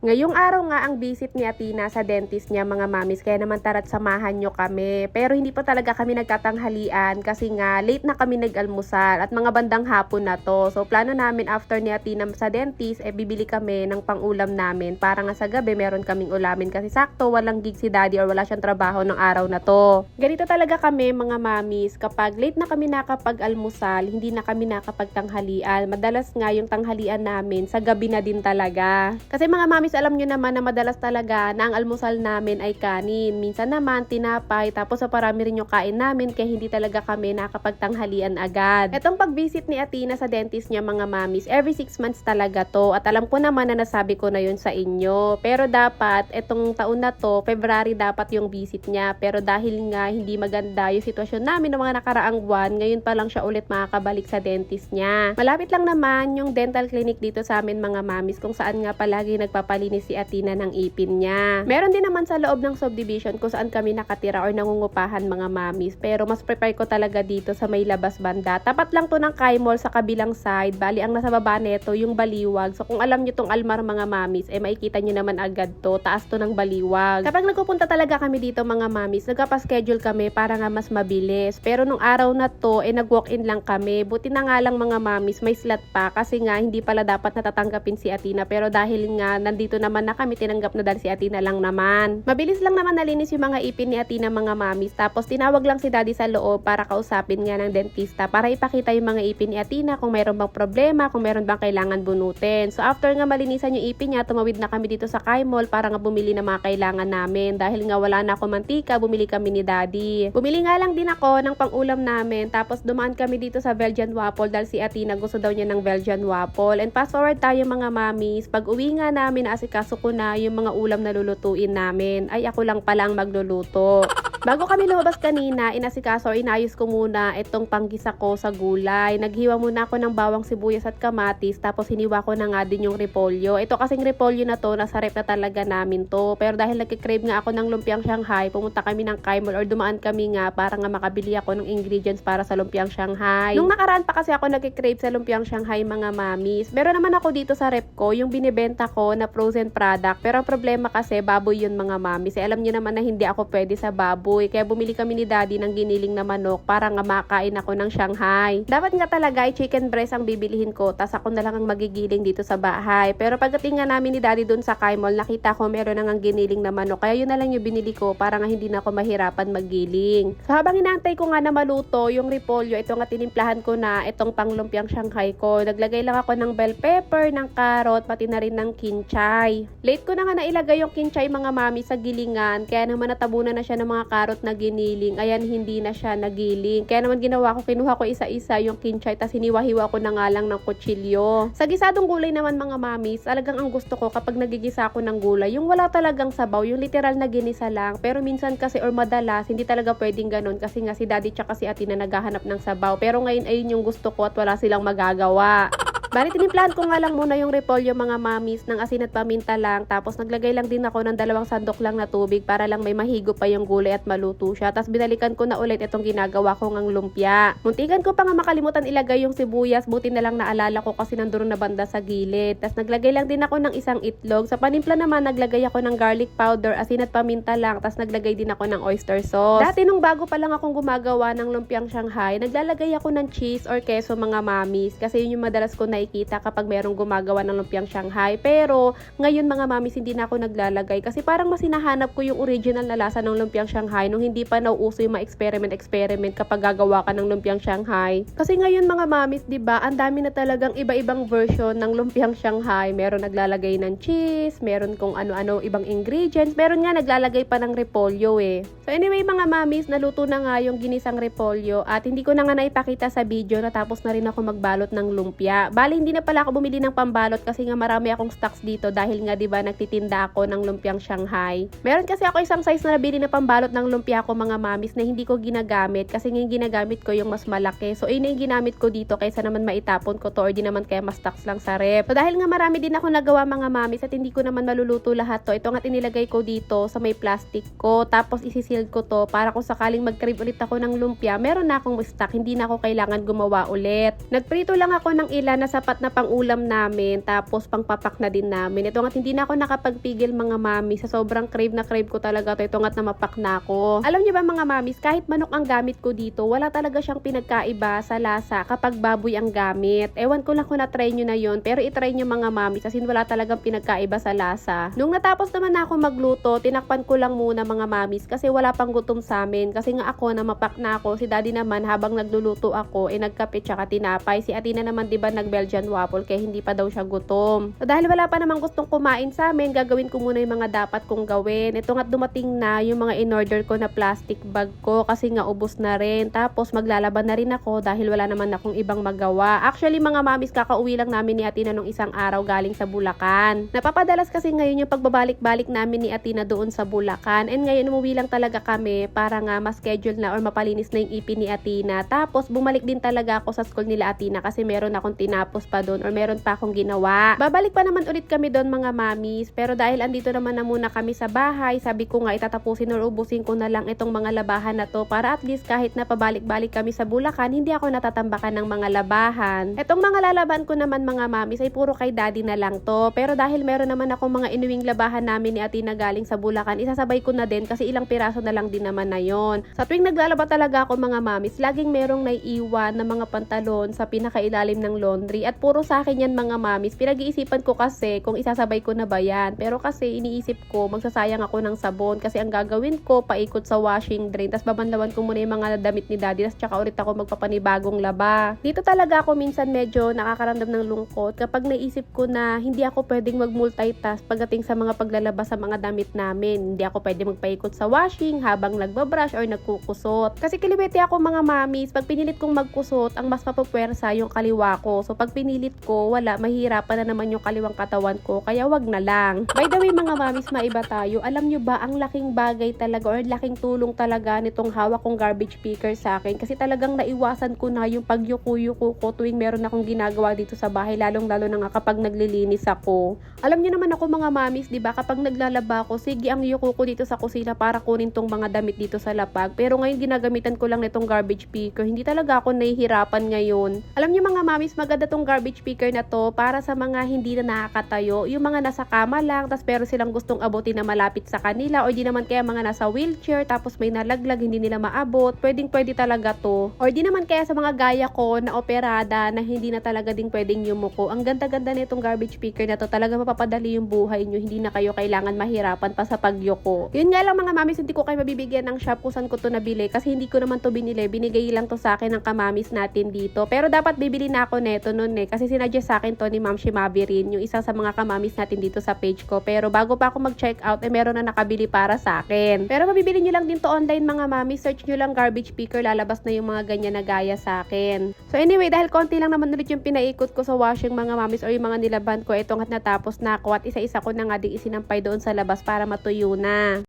Ngayong araw nga ang visit ni Athena sa dentist niya mga mamis, kaya naman tara't samahan nyo kami. Pero hindi pa talaga kami nagtatanghalian kasi nga late na kami nag-almusal at mga bandang hapon na to. So plano namin after ni Athena sa dentist, bibili kami ng pang-ulam namin para nga sa gabi meron kaming ulamin kasi sakto walang gig si daddy or wala siyang trabaho ng araw na to. Ganito talaga kami mga mamis, kapag late na kami nakapag-almusal, hindi na kami nakapagtanghalian. Madalas nga yung tanghalian namin sa gabi na din talaga. Kasi mga mamis, alam nyo naman na madalas talaga na ang almusal namin ay kanin. Minsan naman tinapay, tapos sa parami rin yung kain namin kaya hindi talaga kami nakapagtanghalian agad. Etong pag-visit ni Athena sa dentist niya mga mamis, every 6 months talaga to. At alam ko naman na nasabi ko na yun sa inyo. Pero dapat, etong taon na to, February dapat yung visit niya. Pero dahil nga hindi maganda yung sitwasyon namin ng mga nakaraang buwan, ngayon pa lang siya ulit makakabalik sa dentist niya. Malapit lang naman yung dental clinic dito sa amin mga mamis, kung saan nga palagi nagpapalinis si Athena ng ipin niya. Meron din naman sa loob ng subdivision kung saan kami nakatira or nangungupahan mga mamis, pero mas prepare ko talaga dito sa may labas banda. Tapat lang to ng Kai Mall sa kabilang side. Bali ang nasa baba neto yung Baliwag. So kung alam nyo tong Almar mga mamis, makikita nyo naman agad to. Taas to ng Baliwag. Kapag nagpupunta talaga kami dito mga mamis, nagpa-schedule kami para nga mas mabilis. Pero nung araw na to, nag-walk-in lang kami. Buti na nga lang mga mamis, may slot pa kasi nga hindi pala dapat natatanggapin si Athena, pero dahil nga nandito naman na kami, tinanggap na dahil si Athena lang naman. Mabilis lang naman nalinis yung mga ipin ni Athena mga mamis, tapos tinawag lang si daddy sa loob para kausapin nga ng dentista para ipakita yung mga ipin ni Athena kung mayroon bang problema, kung mayroon bang kailangan bunutin. So after nga malinisan yung ipin niya, tumawid na kami dito sa Kai Mall para nga bumili ng mga kailangan namin. Dahil nga wala na ako mantika, bumili kami ni daddy. Bumili nga lang din ako ng pang-ulam namin, tapos dumaan kami dito sa Belgian waffle dahil si Athena gusto daw niya ng Belgian waffle. And fast forward tayo mga mamis, pag uwi nga namin, asikaso ko na yung mga ulam na lulutuin namin. Ay ako lang palang magluluto. Bago kami lumabas kanina, inasikaso or inayos ko muna itong panggisa ko sa gulay. Naghiwa muna ako ng bawang, sibuyas at kamatis, tapos hiniwa ko na nga din yung repolyo. Ito kasing repolyo na to, nasa rep na talaga namin to. Pero dahil nagkikrave nga ako ng lumpiang Shanghai, pumunta kami ng Kai Mall or dumaan kami nga para nga makabili ako ng ingredients para sa lumpiang Shanghai. Nung nakaraan pa kasi ako nagkikrave sa lumpiang Shanghai mga mamis. Meron naman ako dito sa rep ko, yung binibenta ko na frozen product. Pero ang problema kasi, baboy yun mga mamis. Alam niyo naman na hindi ako pwede sa baboy. Kaya bumili kami ni daddy ng giniling na manok para nga makain ako ng Shanghai. Dapat nga talaga ay chicken breast ang bibilihin ko, tas ako na lang ang magigiling dito sa bahay. Pero pagdating nga namin ni daddy dun sa Kai Mall, nakita ko meron nang giniling na manok. Kaya yun na lang yung binili ko para nga hindi na ako mahirapan maggiling. So habang inaantay ko nga na maluto yung repolyo, ito nga tinimplahan ko na itong panglumpiang Shanghai ko. Naglagay lang ako ng bell pepper, ng carrot, pati na rin ng kinchay. Late ko na nga nailagay yung kinchay mga mami sa gilingan, kaya naman natabunan na siya ng mga carrot na giniling. Ayan, hindi na siya nagiling. Kaya naman ginawa ko, kinuha ko isa-isa yung kinchay, tas hiniwa-hiwa ko na nga lang ng kutsilyo. Sa gisadong gulay naman mga mamis, talagang ang gusto ko kapag nagigisa ako ng gulay, yung wala talagang sabaw, yung literal na ginisa lang. Pero minsan kasi or madalas, hindi talaga pwedeng ganun kasi nga si daddy tsaka si Athena naghahanap ng sabaw. Pero ngayon ayun yung gusto ko at wala silang magagawa. Bali, tinimplahan ko nga lang muna yung repolyo mga mamis ng asin at paminta lang. Tapos naglagay lang din ako ng 2 sandok lang na tubig para lang may mahigo pa yung gulay at maluto siya. Tapos binalikan ko na ulit itong ginagawa ko ngang lumpia. Muntikan ko pa nga makalimutan ilagay yung sibuyas. Buti na lang naalala ko kasi nandun na banda sa gilid. Tapos naglagay lang din ako ng isang itlog. Sa panimpla naman naglagay ako ng garlic powder, asin at paminta lang. Tapos naglagay din ako ng oyster sauce. Dati nung bago pa lang akong gumagawa ng lumpiang Shanghai, naglalagay ako ng cheese or keso mga mamis. Kasi yun yung madalas ko nakikita kapag merong gumagawa ng lumpiang Shanghai. Pero ngayon mga mamis, hindi na ako naglalagay kasi parang mas hinahanap ko yung original na lasa ng lumpiang Shanghai nung hindi pa nauuso yung mga experiment kapag gagawa ka ng lumpiang Shanghai. Kasi ngayon mga mamis, 'di ba, ang dami na talagang iba-ibang version ng lumpiang Shanghai. Meron naglalagay ng cheese, meron kung ano-ano ibang ingredients, meron nga naglalagay pa ng repolyo eh. So anyway mga mamis, naluto na nga yung ginisang repolyo at hindi ko na nga naipakita sa video, natapos na rin ako magbalot ng lumpia. Bali hindi na pala ako bumili ng pambalot kasi nga marami akong stocks dito dahil nga 'di ba nagtitinda ako ng lumpiang Shanghai. Meron kasi ako isang size na nabili na pambalot ng lumpia ko mga mamis na hindi ko ginagamit kasi nga ginagamit ko yung mas malaki. So yun yung ginamit ko dito kaysa naman maitapon ko to or di naman kaya mas stocks lang sa rep. So dahil nga marami din ako nagawa mga mamis at hindi ko naman maluluto lahat to, ito nga inilagay ko dito sa may plastic ko, tapos isisealed ko to para kung sakaling mag-crave ulit ako ng lumpia, meron na akong stock, hindi na ako kailangan gumawa ulit. Nagprito lang ako ng ilan na sa sapat na pang-ulam namin, tapos pang-papak na din namin. Ito nga't hindi na ako nakapagpigil mga mami, sa sobrang crave na crave ko talaga ito nga't namapak na ako. Alam niyo ba mga mamis, kahit manok ang gamit ko dito, wala talaga siyang pinagkaiba sa lasa kapag baboy ang gamit. Ewan ko lang kung na-try nyo na yon, pero i-try nyo mga mamis kasi wala talagang pinagkaiba sa lasa. Nung natapos naman na ako magluto, tinakpan ko lang muna mga mamis kasi wala pang gutom sa amin. Kasi nga ako, namapak na ako. Si daddy naman habang nagluluto ako, nagkape tsaka tinapay. Si Atina naman diba nag-Belgian waffle kaya hindi pa daw siya gutom. So dahil wala pa namang gustong kumain sa amin, gagawin ko muna yung mga dapat kong gawin. Ito nga't dumating na yung mga in-order ko na plastic bag ko kasi nga ubos na rin. Tapos maglalaban na rin ako dahil wala naman akong ibang magawa. Actually mga mamis, kakauwi lang namin ni Atina nung isang araw galing sa Bulacan. Napapadalas kasi ngayon yung pagbabalik-balik namin ni Atina doon sa Bulacan. And ngayon umuwi lang talaga kami para nga ma-schedule na or mapalinis na yung ipin ni Atina. Tapos bumalik din talaga ako sa school nila Atina kasi meron akong tinapos pa doon or meron pa akong ginawa. Babalik pa naman ulit kami doon mga mamis. Pero dahil andito naman na muna kami sa bahay, sabi ko nga itatapusin or ubusin ko na lang itong mga labahan na to para at least kahit na pabalik-balik kami sa Bulacan, hindi ako natatambakan ng mga labahan. Etong mga lalaban ko naman mga mamis ay puro kay daddy na lang to. Pero dahil meron naman akong mga inuwing labahan namin ni Atina galing sa Bulacan, isasabay ko na din kasi ilang piraso na lang din naman na yon. Sa tuwing naglalaba talaga ako mga mamis, laging merong naiiwan na mga pantalon sa pinakailalim ng laundry at puro sa akin yan mga mamis. Pinag-iisipan ko kasi kung isasabay ko na ba yan. Pero kasi iniisip ko magsasayang ako ng sabon kasi ang gagawin ko paikot sa washing drain tapos babanlawan ko muna yung mga damit ni daddy tapos tsaka ulit ako magpapanibagong laba. Dito talaga ako minsan medyo nakakaramdam ng lungkot kapag naisip ko na hindi ako pwedeng mag-multitask pagdating sa mga paglalaba sa mga damit namin. Hindi ako pwedeng magpaikot sa washing habang nagbabrush or nagkukusot. Kasi kilibete ako mga mamis, pag pinilit kong magkusot, ang mas mapupwersa yung kaliwa ko. So pag pinilit ko, wala, mahirapan na naman yung kaliwang katawan ko, kaya wag na lang. By the way mga mamis, maiba tayo. Alam nyo ba, ang laking bagay talaga or laking tulong talaga nitong hawak kong garbage picker sa akin kasi talagang naiwasan ko na yung pagyuko-yuko ko tuwing meron akong ginagawa dito sa bahay, lalong-lalo na nga kapag naglilinis ako. Alam niyo naman ako mga mamis, 'di ba? Kapag naglalaba ako, sige ang yuko ko dito sa kusina para kunin tong mga damit dito sa lapag. Pero ngayon ginagamitan ko lang nitong garbage picker. Hindi talaga ako nahihirapan ngayon. Alam niyo mga mamis, maganda tong garbage picker na to para sa mga hindi na nakakatayo, yung mga nasa kama lang, tas pero silang gustong abutin na malapit sa kanila o di naman kaya mga nasa wheelchair tapos may nalaglag hindi nila maabot. Pwedeng-pwede talaga to. Or di naman kaya sa mga gaya ko na operada na hindi na talaga ding pwedeng yumuko. Ang ganda-ganda nitong garbage picker na to. Talaga mapapadali yung buhay nyo. Hindi na kayo kailangan mahirapan pa sa pagyuko. Yun nga lang mga mamis, hindi ko kayo mabibigyan ng shop kung saan ko to nabili kasi hindi ko naman to binili. Binigay lang to sa akin ng kamamis natin dito. Pero dapat bibili na ako neto nun kasi sinadjust sa akin to ni Ma'am Shimabi rin, yung isa sa mga kamamis natin dito sa page ko. Pero bago pa ako mag-check out, meron na nakabili para sa akin. Pero mabibili nyo lang din to online mga mami. Search nyo lang garbage picker, lalabas na yung mga ganyan na gaya sa akin. So anyway, dahil konti lang naman ulit yung pinaikot ko sa washing mga mamis or yung mga nilaban ko, ito nga't natapos na ako at isa-isa ko na nga din isinampay doon sa labas para matuyo na.